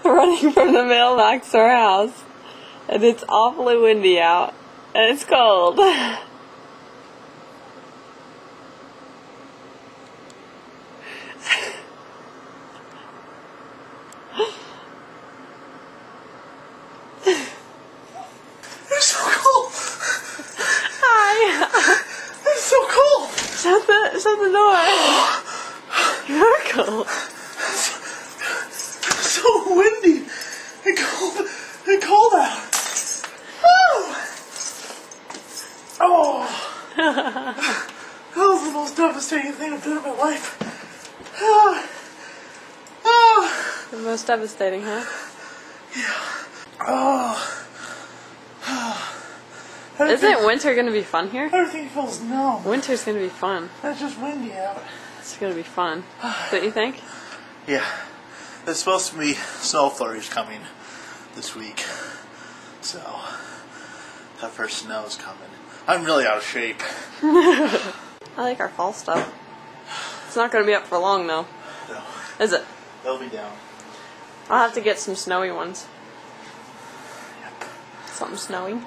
running from the mailbox to our house, and it's awfully windy out, and it's cold. It's so cold. Hi. It's so cold. Shut the door. You're cold. It's so windy and cold out. Oh. That was the most devastating thing I've done in my life. The most devastating, huh? Yeah. Isn't winter gonna be fun here? Everything feels numb. Winter's gonna be fun. It's just windy out. It's gonna be fun. Don't you think? Yeah. There's supposed to be snow flurries coming this week. So, that first snow is coming. I'm really out of shape. I like our fall stuff. It's not gonna be up for long though. No. Is it? They'll be down. I'll have to get some snowy ones. Yep. Something snowy.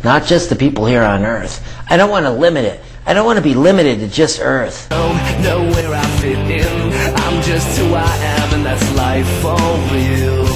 Not just the people here on Earth. I don't want to limit it. I don't want to be limited to just Earth. Know where I fit in. I'm just who I am, and that's life for real.